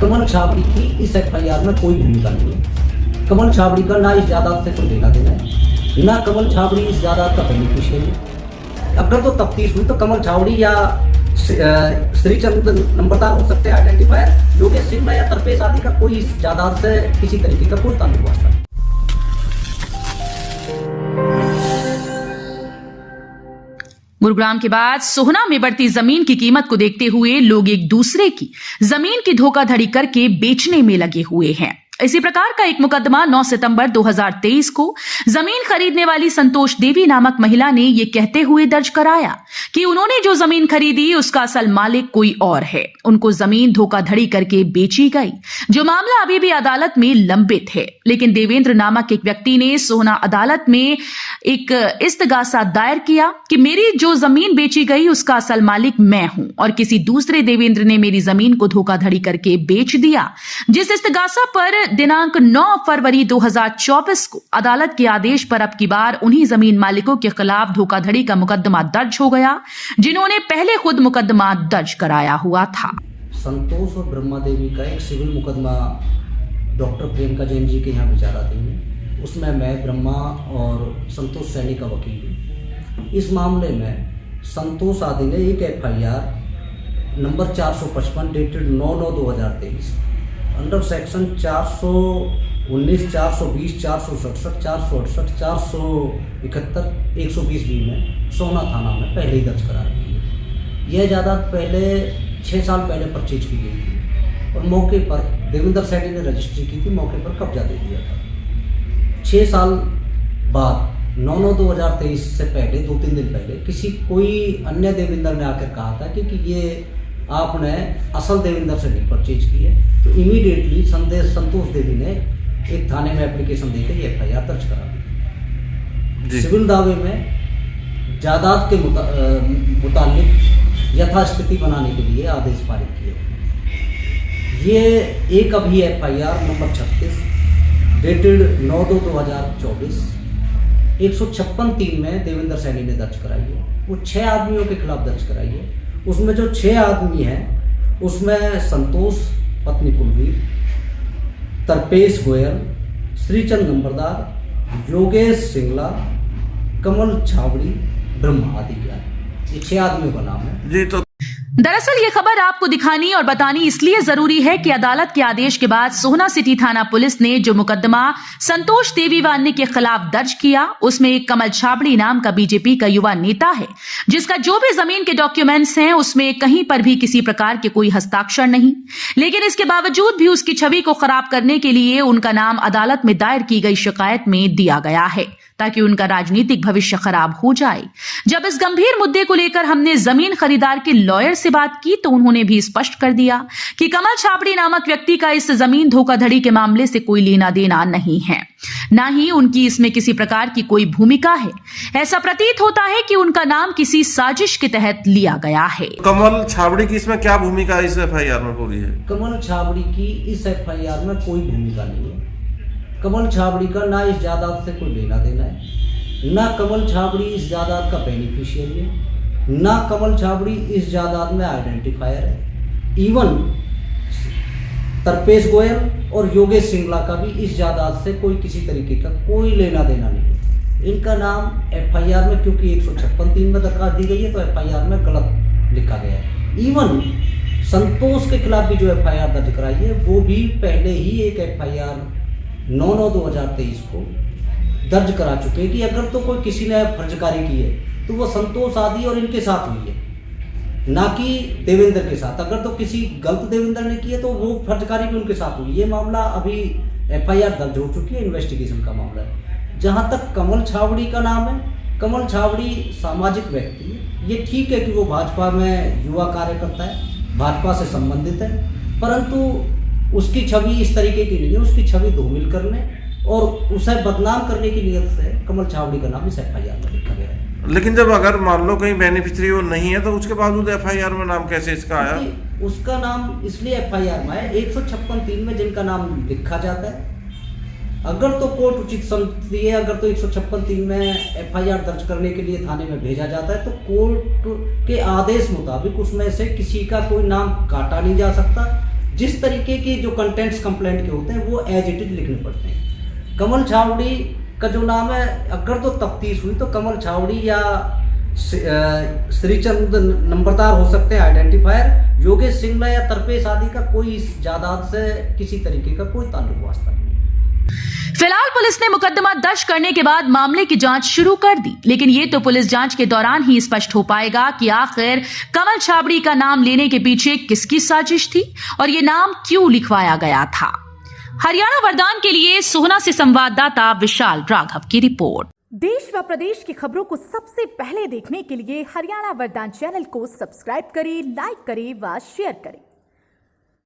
कमल छाबड़ी की इस एफआईआर में कोई भूमिका नहीं है। कमल छाबड़ी का ना इस जायदाद से कोई लेना देना है, ना कमल छाबड़ी इस जायदाद का बेनिफिशियरी है। अगर तो तफ्तीश हुई तो कमल छाबड़ी या श्रीचंद नंबरदार हो सकते हैं आइडेंटिफायर, योगेश सिंह या तरपेश आदि का कोई इस जायदाद से किसी तरीके का कोई ताल्लुक वास्ता नहीं। गुरुग्राम के बाद सोहना में बढ़ती जमीन की कीमत को देखते हुए लोग एक दूसरे की जमीन की धोखाधड़ी करके बेचने में लगे हुए हैं। इसी प्रकार का एक मुकदमा 9 सितंबर 2023 को जमीन खरीदने वाली संतोष देवी नामक महिला ने यह कहते हुए दर्ज कराया कि उन्होंने जो जमीन खरीदी उसका असल मालिक कोई और है, उनको जमीन धोखाधड़ी करके बेची गई। जो मामला अभी भी अदालत में लंबित है, लेकिन देवेंद्र नामक एक व्यक्ति ने सोहना अदालत में एक इस्तगासा दायर किया कि मेरी जो जमीन बेची गई उसका असल मालिक मैं हूं और किसी दूसरे देवेंद्र ने मेरी जमीन को धोखाधड़ी करके बेच दिया। जिस इस्तगासा पर दिनांक 9 फरवरी 2024 को अदालत के आदेश पर अब की बार उन्हीं जमीन मालिकों के खिलाफ धोखाधड़ी का मुकदमा दर्ज हो गया जिन्होंने पहले खुद मुकदमा दर्ज कराया हुआ था। संतोष और ब्रह्मा देवी का एक सिविल मुकदमा डॉक्टर प्रियंका जैन जी के यहाँ विचाराधीन है। उसमें मैं ब्रह्मा और संतोष सैनी का वकील हूँ। इस मामले में संतोष आदि ने एक FIR number 455 dated 9/9/2023 under section 419, 420, 467, 468, 471, 120 B में सोहना थाना में पहले ही दर्ज करा रखी है। यह जायदाद पहले 6 साल पहले परचेज की गई थी और मौके पर देवेंद्र सैनी ने रजिस्ट्री की थी, मौके पर कब्जा दे दिया था। 6 साल बाद 9/9/2023 से पहले 2-3 दिन पहले कोई अन्य देवेंद्र ने आकर कहा था कि ये आपने असल देवेंद्र से नहीं परचेज की है, तो इमीडिएटली संतोष देवी ने एक थाने में एप्लीकेशन देकर एफआईआर दर्ज करा दी। सिविल दावे में जायदाद के मुतालिक यथास्थिति बनाने के लिए आदेश पारित किए। ये एक अभी एफआईआर नंबर 36 डेटेड 9/2/2024 156(3) में देवेंद्र सैनी ने दर्ज कराई है। वो 6 आदमियों के खिलाफ दर्ज कराई है। उसमें जो 6 आदमी हैं उसमें संतोष पत्नी कुलवीर, तरपेश गोयल, श्रीचंद नंबरदार, योगेश सिंगला, कमल छाबड़ी, ब्रह्मा आदि का ये 6 आदमियों का नाम है जी। तो दरअसल ये खबर आपको दिखानी और बतानी इसलिए जरूरी है कि अदालत के आदेश के बाद सोहना सिटी थाना पुलिस ने जो मुकदमा संतोष देवी व अन्य के खिलाफ दर्ज किया उसमें एक कमल छाबड़ी नाम का बीजेपी का युवा नेता है, जिसका जो भी जमीन के डॉक्यूमेंट्स हैं उसमें कहीं पर भी किसी प्रकार के कोई हस्ताक्षर नहीं, लेकिन इसके बावजूद भी उसकी छवि को खराब करने के लिए उनका नाम अदालत में दायर की गई शिकायत में दिया गया है ताकि उनका राजनीतिक भविष्य खराब हो जाए। जब इस गंभीर मुद्दे को लेकर हमने जमीन खरीदार के लॉयर से बात की तो उन्होंने भी स्पष्ट कर दिया कि कमल छाबड़ी नामक व्यक्ति का इस जमीन धोखाधड़ी के मामले से कोई लेना देना नहीं है, ना ही उनकी इसमें किसी प्रकार की कोई भूमिका है। ऐसा प्रतीत होता है कि उनका नाम किसी साजिश के तहत लिया गया है। कमल छाबड़ी की इसमें क्या भूमिका इस एफआईआर में पूरी है? कमल छाबड़ी की इस एफआईआर में कोई भूमिका नहीं है। कमल छाबड़ी का ना इस जायदाद से कोई लेना देना है, ना कमल छाबड़ी इस जायदाद का बेनिफिशियरी है, ना कमल छाबड़ी इस जायदाद में आइडेंटिफायर है। इवन तरपेश गोयल और योगेश सिंगला का भी इस जायदाद से कोई किसी तरीके का कोई लेना देना नहीं है। इनका नाम एफआईआर में क्योंकि 156(3) में दरखास्त दी गई है तो एफआईआर में गलत लिखा गया है। इवन संतोष के खिलाफ भी जो एफआईआर दर्ज कराई है वो भी पहले ही एक एफआईआर 9/9/2023 को दर्ज करा चुके हैं कि अगर तो कोई किसी ने फर्जकारी की है तो वो संतोष आदि और इनके साथ हुई है, ना कि देवेंद्र के साथ। अगर तो किसी गलत देवेंद्र ने की है तो वो फर्जकारी भी उनके साथ हुई। ये मामला अभी एफआईआर दर्ज हो चुकी है, इन्वेस्टिगेशन का मामला है। जहाँ तक कमल छाबड़ी का नाम है, कमल छाबड़ी सामाजिक व्यक्ति है। ये ठीक है कि वो भाजपा में युवा कार्यकर्ता है, भाजपा से संबंधित है, परंतु उसकी छवि इस तरीके की नहीं है। उसकी छवि धूमिल करने और उसे बदनाम करने की नियत से कमल छाबड़ी का नाम इस एफआईआर में लिखा गया है। लेकिन जब अगर मान लो कहीं बेनिफिशियरी वो नहीं है तो उसके बावजूद एफआईआर में नाम कैसे इसका आया? उसका नाम इसलिए एफआईआर में है 156(3) में जिनका नाम लिखा जाता है। अगर तो कोर्ट उचित समझती है, अगर तो 156(3) में एफआईआर दर्ज करने के लिए थाने में भेजा जाता है तो कोर्ट के आदेश मुताबिक उसमें से किसी का कोई नाम काटा नहीं जा सकता। जिस तरीके की जो कंटेंट्स कंप्लेंट के होते हैं वो एज इट इज लिखने पड़ते हैं। कमल छावड़ी का जो नाम है, अगर तो तफ्तीश हुई तो कमल छावड़ी या श्रीचंद नंबरदार हो सकते हैं आइडेंटिफायर, योगेश सिंगला या तरपेश आदि का कोई इस जायदाद से किसी तरीके का कोई ताल्लुक वास्ता नहीं। फिलहाल पुलिस ने मुकदमा दर्ज करने के बाद मामले की जांच शुरू कर दी, लेकिन ये तो पुलिस जांच के दौरान ही स्पष्ट हो पाएगा कि आखिर कमल छाबड़ी का नाम लेने के पीछे किसकी साजिश थी और ये नाम क्यों लिखवाया गया था। हरियाणा वरदान के लिए सोहना से संवाददाता विशाल राघव की रिपोर्ट। देश व प्रदेश की खबरों को सबसे पहले देखने के लिए हरियाणा वरदान चैनल को सब्सक्राइब करें, लाइक करें व शेयर करें।